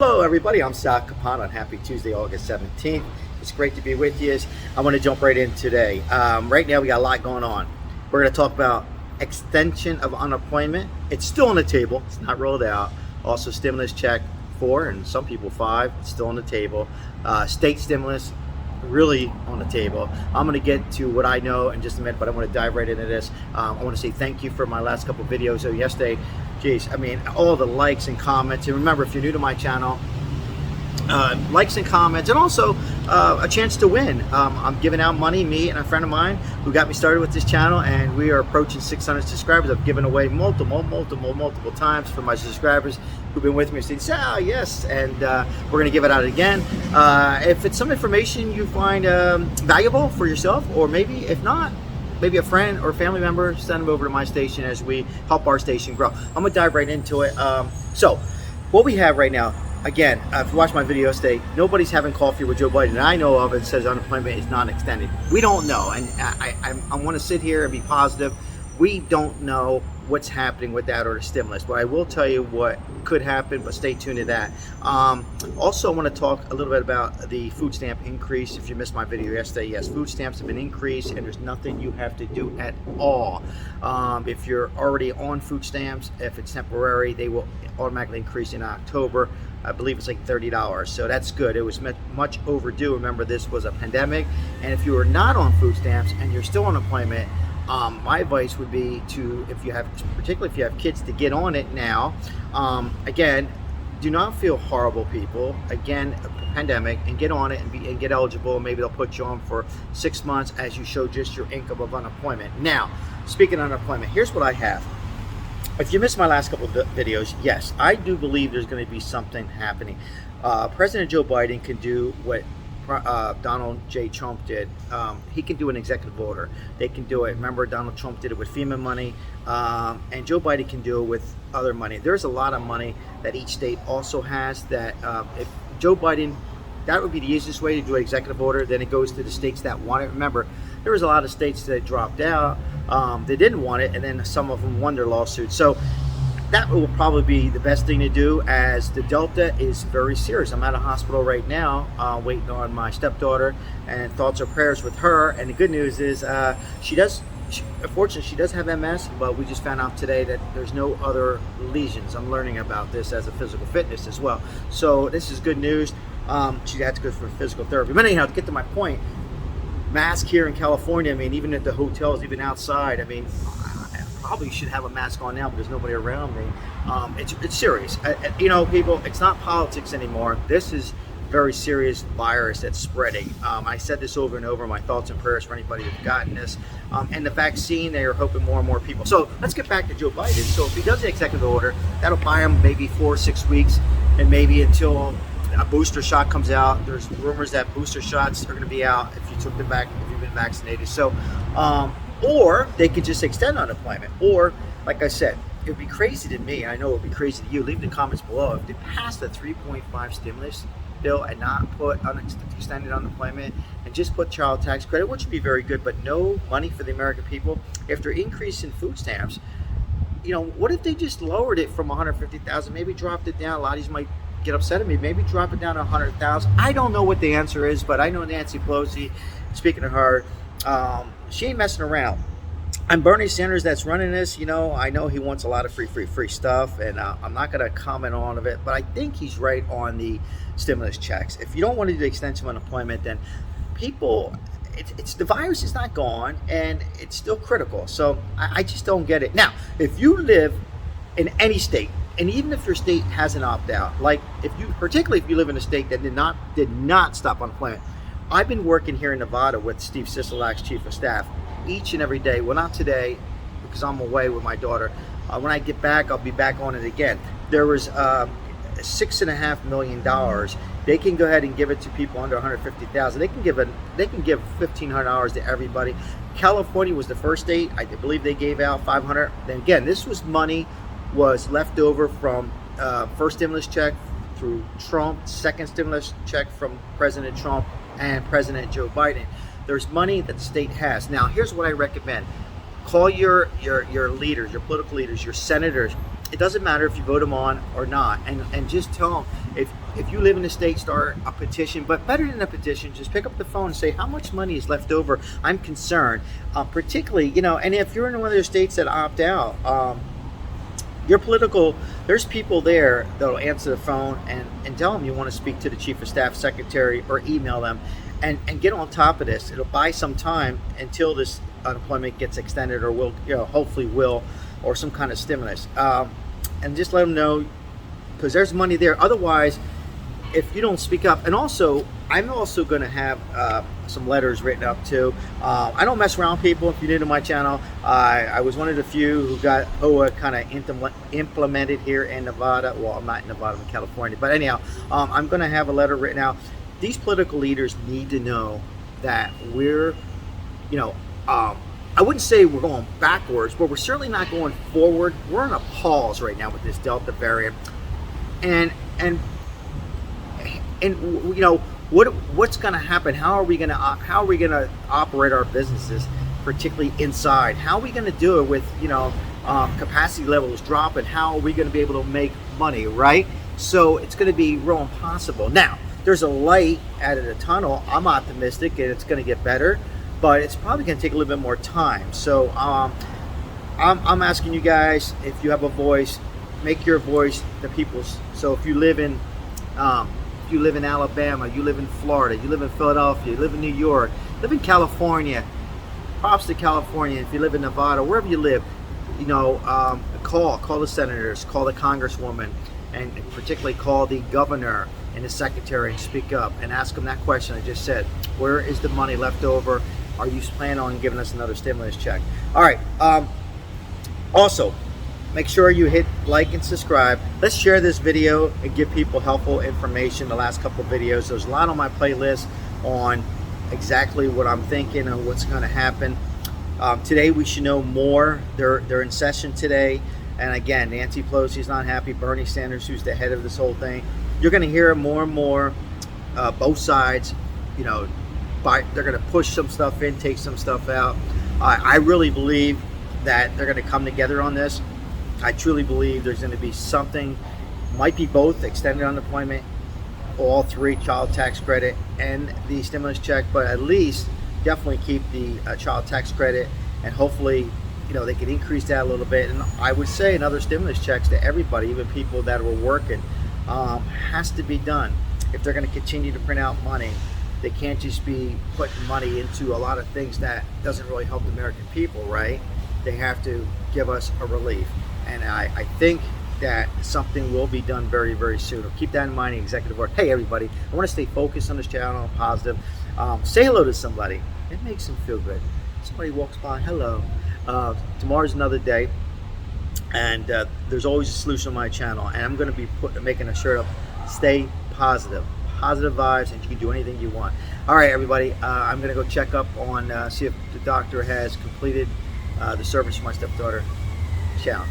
Hello everybody, I'm CAPANO and happy Tuesday, August 17th. It's great to be with you. I want to jump right in today. Right now we got a lot going on. We're going to talk about extension of unemployment. It's still on the table, it's not rolled out. Also stimulus check 4 and some people 5, it's still on the table. State stimulus really on the table. I'm going to get to what I know in just a minute, but I want to dive right into this. I want to say thank you for my last couple of videos. So yesterday, geez, I mean, all the likes and comments. And remember, if you're new to my channel, likes and comments, and also a chance to win. I'm giving out money, me and a friend of mine who got me started with this channel, and we are approaching 600 subscribers. I've given away multiple times for my subscribers who've been with me and said, oh, yes, and we're going to give it out again. If it's some information you find valuable for yourself, or maybe if not, maybe a friend or family member, send them over to my station as we help our station grow. I'm gonna dive right into it. So what we have right now, again, if you watch my video today, nobody's having coffee with Joe Biden that I know of and says unemployment is not extended. We don't know, and I want to sit here and be positive. We don't know what's happening with that or the stimulus, but I will tell you what could happen, but stay tuned to that. Also, I want to talk a little bit about the food stamp increase. If you missed my video yesterday, yes, food stamps have been increased and there's nothing you have to do at all. If you're already on food stamps, if it's temporary, they will automatically increase in October. I believe it's like $30, so that's good. It was much overdue. Remember, this was a pandemic, and if you are not on food stamps and you're still on unemployment, my advice would be to, particularly if you have kids, to get on it now. Again, do not feel horrible, people. Again, a pandemic, and get on it and get eligible. Maybe they'll put you on for 6 months as you show just your income of unemployment. Now, speaking of unemployment, here's what I have. If you missed my last couple of videos, yes, I do believe there's going to be something happening. President Joe Biden can do what Donald J. Trump did. He can do an executive order. They can do it. Remember, Donald Trump did it with FEMA money, and Joe Biden can do it with other money. There's a lot of money that each state also has that if Joe Biden, that would be the easiest way to do an executive order. Then it goes to the states that want it. Remember, there was a lot of states that dropped out. They didn't want it, and then some of them won their lawsuits. So that will probably be the best thing to do, as the Delta is very serious. I'm at a hospital right now waiting on my stepdaughter, and thoughts or prayers with her. And the good news is unfortunately she does have MS, but we just found out today that there's no other lesions. I'm learning about this as a physical fitness as well. So this is good news. She had to go for physical therapy. But anyhow, to get to my point, mask here in California, I mean, even at the hotels, even outside, I mean, probably should have a mask on now, but there's nobody around me. It's serious. You know, people, it's not politics anymore. This is very serious virus that's spreading. I said this over and over, my thoughts and prayers for anybody who's gotten this. And the vaccine, they are hoping more and more people. So let's get back to Joe Biden. So if he does the executive order, that'll buy him maybe 4 or 6 weeks, and maybe until a booster shot comes out. There's rumors that booster shots are going to be out if you took them back, if you've been vaccinated. So, or they could just extend unemployment. Or, like I said, it would be crazy to me, and I know it would be crazy to you. Leave in the comments below if they pass the 3.5 stimulus bill and not put extended unemployment and just put child tax credit, which would be very good, but no money for the American people. After increasing food stamps, you know, what if they just lowered it from 150,000, maybe dropped it down? A lot of these might get upset at me, maybe drop it down to 100,000. I don't know what the answer is, but I know Nancy Pelosi, speaking of her, she ain't messing around. And Bernie Sanders that's running this, you know, I know he wants a lot of free stuff, and I'm not going to comment on all of it, but I think he's right on the stimulus checks. If you don't want to do the extension of unemployment, then people, it's the virus is not gone, and it's still critical. So I just don't get it. Now, if you live in any state, and even if your state has an opt-out, like particularly if you live in a state that did not stop unemployment. I've been working here in Nevada with Steve Sisolak's chief of staff each and every day. Well, not today because I'm away with my daughter. When I get back, I'll be back on it again. There was $6.5 million. They can go ahead and give it to people under 150,000. They can give $1,500 to everybody. California was the first state. I believe they gave out 500. Then again, this was money was left over from first stimulus check through Trump, second stimulus check from President Trump and President Joe Biden. There's money that the state has. Now, here's what I recommend. Call your leaders, your political leaders, your senators. It doesn't matter if you vote them on or not, and just tell them, if you live in the state, start a petition. But better than a petition, just pick up the phone and say, how much money is left over? I'm concerned, particularly, and if you're in one of those states that opt out, your political, there's people there that'll answer the phone and tell them you want to speak to the chief of staff, secretary, or email them and get on top of this. It'll buy some time until this unemployment gets extended, or will, hopefully will, or some kind of stimulus. And just let them know, because there's money there. Otherwise, if you don't speak up, and also, I'm also going to have some letters written up too. I don't mess around, people. If you're new to my channel, I was one of the few who got OA kind of implemented here in Nevada. Well, I'm not in Nevada, I'm in California. But anyhow, I'm going to have a letter written out. These political leaders need to know that we're, I wouldn't say we're going backwards, but we're certainly not going forward. We're in a pause right now with this Delta variant. And what's going to happen? How are we going to operate our businesses, particularly inside? How are we going to do it with capacity levels dropping? How are we going to be able to make money, right? So it's going to be real impossible. Now, there's a light out of the tunnel. I'm optimistic, and it's going to get better, but it's probably going to take a little bit more time. So I'm asking you guys, if you have a voice, make your voice the people's. So if you live in Alabama, you live in Florida, you live in Philadelphia, you live in New York, live in California, props to California. If you live in Nevada, wherever you live, call the senators, call the congresswoman, and particularly call the governor and the secretary and speak up and ask them that question I just said. Where is the money left over? Are you planning on giving us another stimulus check? All right. Also, make sure you hit like and subscribe. Let's share this video and give people helpful information. The last couple of videos, there's a lot on my playlist on exactly what I'm thinking and what's going to happen. Today we should know more. They're in session today, and again, Nancy Pelosi's not happy. Bernie Sanders, who's the head of this whole thing, you're going to hear more and more. Both sides, they're going to push some stuff in, take some stuff out. I really believe that they're going to come together on this. I truly believe there's going to be something, might be both, extended unemployment, all three, child tax credit, and the stimulus check, but at least definitely keep the child tax credit, and hopefully, they can increase that a little bit. And I would say another stimulus checks to everybody, even people that were working, has to be done. If they're going to continue to print out money, they can't just be putting money into a lot of things that doesn't really help the American people, right? They have to give us a relief. And I think that something will be done very, very soon. Keep that in mind, the executive order. Hey, everybody, I want to stay focused on this channel, positive. Say hello to somebody. It makes them feel good. Somebody walks by, hello. Tomorrow's another day, and there's always a solution on my channel. And I'm going to be making a shirt up, stay positive. Positive vibes, and you can do anything you want. All right, everybody, I'm going to go check up on, see if the doctor has completed the service for my stepdaughter. Ciao.